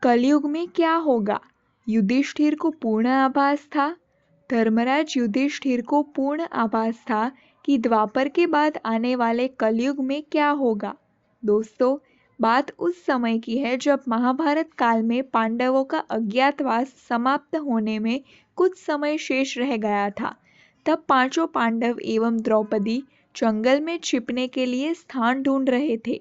कलयुग में क्या होगा? युधिष्ठिर को पूर्ण आभास था। धर्मराज युधिष्ठिर को पूर्ण आभास था कि द्वापर के बाद आने वाले कलयुग में क्या होगा। दोस्तों, बात उस समय की है जब महाभारत काल में पांडवों का अज्ञातवास समाप्त होने में कुछ समय शेष रह गया था। तब पांचों पांडव एवं द्रौपदी जंगल में छिपने के लिए स्थान ढूंढ रहे थे।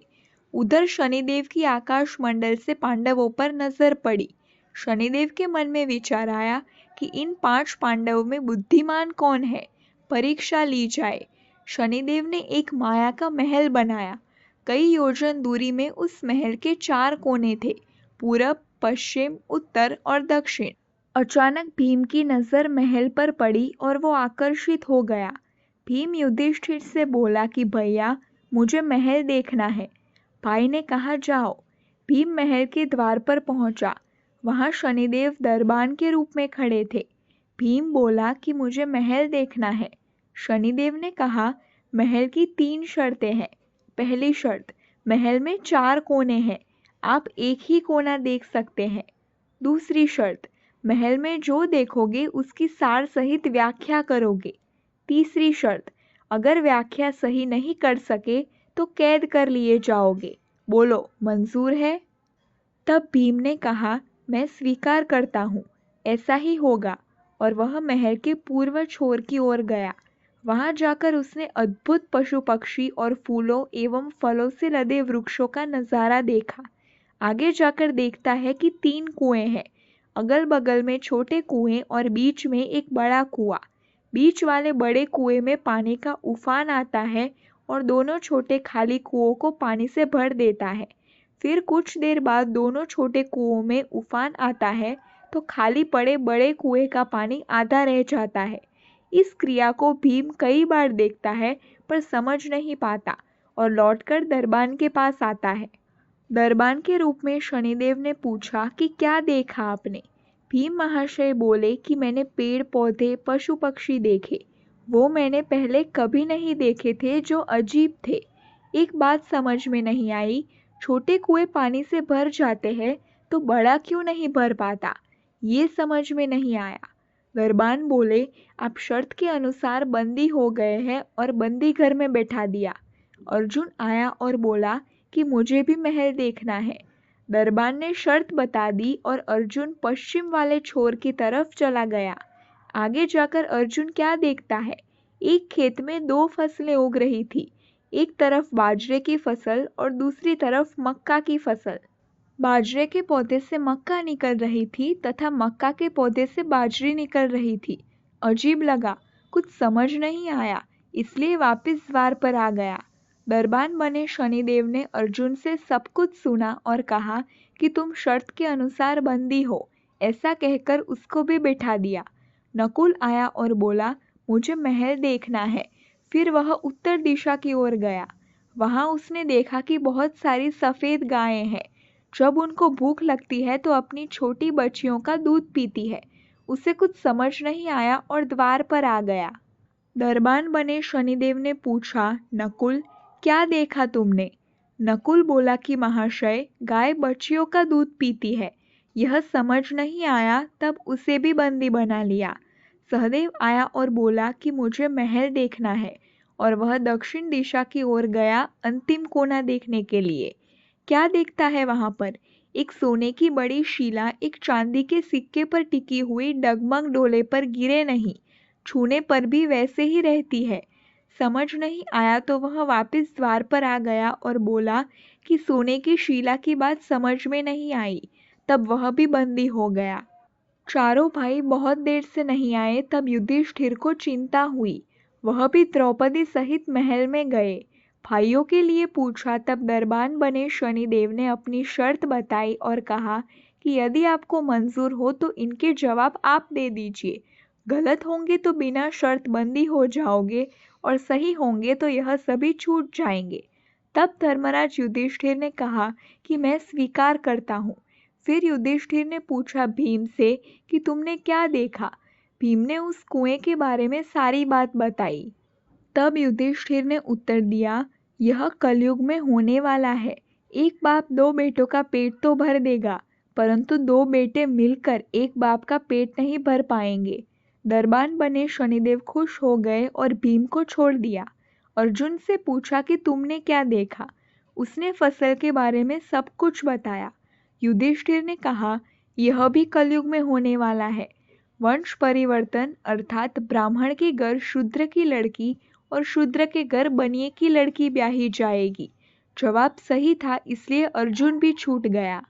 उधर शनिदेव की आकाश मंडल से पांडवों पर नजर पड़ी। शनिदेव के मन में विचार आया कि इन 5 पांडवों में बुद्धिमान कौन है, परीक्षा ली जाए। शनिदेव ने एक माया का महल बनाया। कई योजन दूरी में उस महल के 4 कोने थे, पूरब, पश्चिम, उत्तर और दक्षिण। अचानक भीम की नजर महल पर पड़ी और वो आकर्षित हो गया। भीम युधिष्ठिर से बोला कि भैया, मुझे महल देखना है। भाई ने कहा, जाओ। भीम महल के द्वार पर पहुंचा। वहां शनिदेव दरबान के रूप में खड़े थे। भीम बोला कि मुझे महल देखना है। शनिदेव ने कहा, महल की 3 शर्तें हैं। पहली शर्त, महल में 4 कोने हैं, आप एक ही कोना देख सकते हैं। दूसरी शर्त, महल में जो देखोगे उसकी सार सहित व्याख्या करोगे। तीसरी शर्त, अगर व्याख्या सही नहीं कर सके तो कैद कर लिए जाओगे। बोलो, मंजूर है? तब भीम ने कहा, मैं स्वीकार करता हूँ, ऐसा ही होगा। और वह महल के पूर्व छोर की ओर गया। वहां जाकर उसने अद्भुत पशु पक्षी और फूलों एवं फलों से लदे वृक्षों का नजारा देखा। आगे जाकर देखता है कि 3 कुएं हैं, अगल बगल में छोटे कुएं और बीच में एक बड़ा कुआं। बीच वाले बड़े कुएं में पानी का उफान आता है और दोनों छोटे खाली कुओं को पानी से भर देता है। फिर कुछ देर बाद दोनों छोटे कुओं में उफान आता है तो खाली पड़े बड़े कुएं का पानी आधा रह जाता है। इस क्रिया को भीम कई बार देखता है पर समझ नहीं पाता और लौटकर दरबान के पास आता है। दरबान के रूप में शनिदेव ने पूछा कि क्या देखा आपने? भीम महाशय बोले कि मैंने पेड़ पौधे पशु पक्षी देखे। वो मैंने पहले कभी नहीं देखे थे, जो अजीब थे। एक बात समझ में नहीं आई, छोटे कुएं पानी से भर जाते हैं तो बड़ा क्यों नहीं भर पाता, ये समझ में नहीं आया। दरबान बोले, आप शर्त के अनुसार बंदी हो गए हैं और बंदी घर में बैठा दिया। अर्जुन आया और बोला कि मुझे भी महल देखना है। दरबान ने शर्त बता दी और अर्जुन पश्चिम वाले छोर की तरफ चला गया। आगे जाकर अर्जुन क्या देखता है, एक खेत में 2 फसलें उग रही थी। एक तरफ बाजरे की फसल और दूसरी तरफ मक्का की फसल। बाजरे के पौधे से मक्का निकल रही थी तथा मक्का के पौधे से बाजरी निकल रही थी। अजीब लगा, कुछ समझ नहीं आया, इसलिए वापस द्वार पर आ गया। दरबान बने शनिदेव ने अर्जुन से सब कुछ सुना और कहा कि तुम शर्त के अनुसार बंदी हो, ऐसा कहकर उसको भी बैठा दिया। नकुल आया और बोला, मुझे महल देखना है। फिर वह उत्तर दिशा की ओर गया। वहां उसने देखा कि बहुत सारी सफेद गायें हैं। जब उनको भूख लगती है तो अपनी छोटी बच्चियों का दूध पीती है। उसे कुछ समझ नहीं आया और द्वार पर आ गया। दरबान बने शनिदेव ने पूछा, नकुल, क्या देखा तुमने? नकुल बोला कि महाशय, गाय बच्चियों का दूध पीती है। यह समझ नहीं आया, तब उसे भी बंदी बना लिया। सहदेव आया और बोला कि मुझे महल देखना है और वह दक्षिण दिशा की ओर गया अंतिम कोना देखने के लिए। क्या देखता है वहां पर? एक सोने की बड़ी शिला एक चांदी के सिक्के पर टिकी हुई डगमग डोले पर गिरे नहीं, छूने पर भी वैसे ही रहती है। समझ नहीं आया तो वह वापस द्वार पर आ गया और बोला कि सोने की शिला की बात समझ में नहीं आई। तब वह भी बंदी हो गया। चारों भाई बहुत देर से नहीं आए, तब युधिष्ठिर को चिंता हुई। वह भी द्रौपदी सहित महल में गए। भाइयों के लिए पूछा, तब दरबान बने शनिदेव ने अपनी शर्त बताई और कहा कि यदि आपको मंजूर हो तो इनके जवाब आप दे दीजिए। गलत होंगे तो बिना शर्त बंदी हो जाओगे और सही होंगे तो यह सभी छूट जाएंगे। तब धर्मराज युधिष्ठिर ने कहा कि मैं स्वीकार करता हूँ। फिर युधिष्ठिर ने पूछा भीम से कि तुमने क्या देखा? भीम ने उस कुएं के बारे में सारी बात बताई। तब युधिष्ठिर ने उत्तर दिया, यह कलयुग में होने वाला है। एक बाप 2 बेटों का पेट तो भर देगा, परंतु दो बेटे मिलकर एक बाप का पेट नहीं भर पाएंगे। दरबान बने शनिदेव खुश हो गए और भीम को छोड़ दिया। अर्जुन से पूछा कि तुमने क्या देखा। उसने फसल के बारे में सब कुछ बताया। युधिष्ठिर ने कहा, यह भी कलयुग में होने वाला है। वंश परिवर्तन अर्थात ब्राह्मण के घर शूद्र की लड़की और शूद्र के घर बनिए की लड़की ब्याही जाएगी। जवाब सही था, इसलिए अर्जुन भी छूट गया।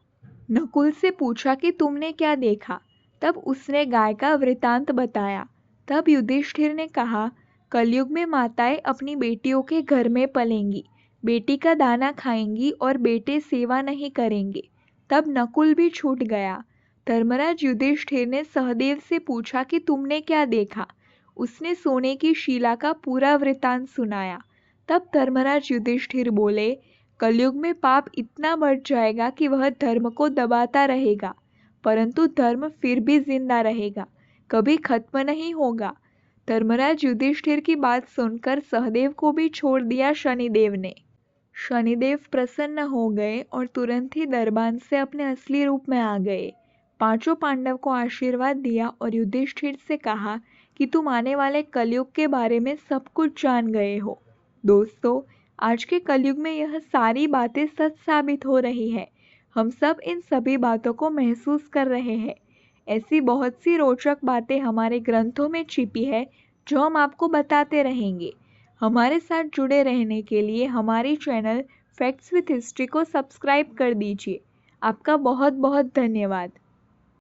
नकुल से पूछा कि तुमने क्या देखा। तब उसने गाय का वृतांत बताया। तब युधिष्ठिर ने कहा, कलयुग में माताएं अपनी बेटियों के घर में पलेंगी, बेटी का दाना खाएंगी और बेटे सेवा नहीं करेंगे। तब नकुल भी छूट गया। धर्मराज युधिष्ठिर ने सहदेव से पूछा कि तुमने क्या देखा। उसने सोने की शिला का पूरा वृतांत सुनाया। तब धर्मराज युधिष्ठिर बोले, कलयुग में पाप इतना बढ़ जाएगा कि वह धर्म को दबाता रहेगा, परंतु धर्म फिर भी जिंदा रहेगा, कभी खत्म नहीं होगा। धर्मराज युधिष्ठिर की बात सुनकर सहदेव को भी छोड़ दिया शनिदेव ने। शनिदेव प्रसन्न हो गए और तुरंत ही दरबान से अपने असली रूप में आ गए। पांचों पांडव को आशीर्वाद दिया और युधिष्ठिर से कहा कि तुम आने वाले कलयुग के बारे में सब कुछ जान गए हो। दोस्तों, आज के कलयुग में यह सारी बातें सच साबित हो रही है। हम सब इन सभी बातों को महसूस कर रहे हैं। ऐसी बहुत सी रोचक बातें हमारे ग्रंथों में छिपी है जो हम आपको बताते रहेंगे। हमारे साथ जुड़े रहने के लिए हमारी चैनल फैक्ट्स विद हिस्ट्री को सब्सक्राइब कर दीजिए। आपका बहुत बहुत धन्यवाद।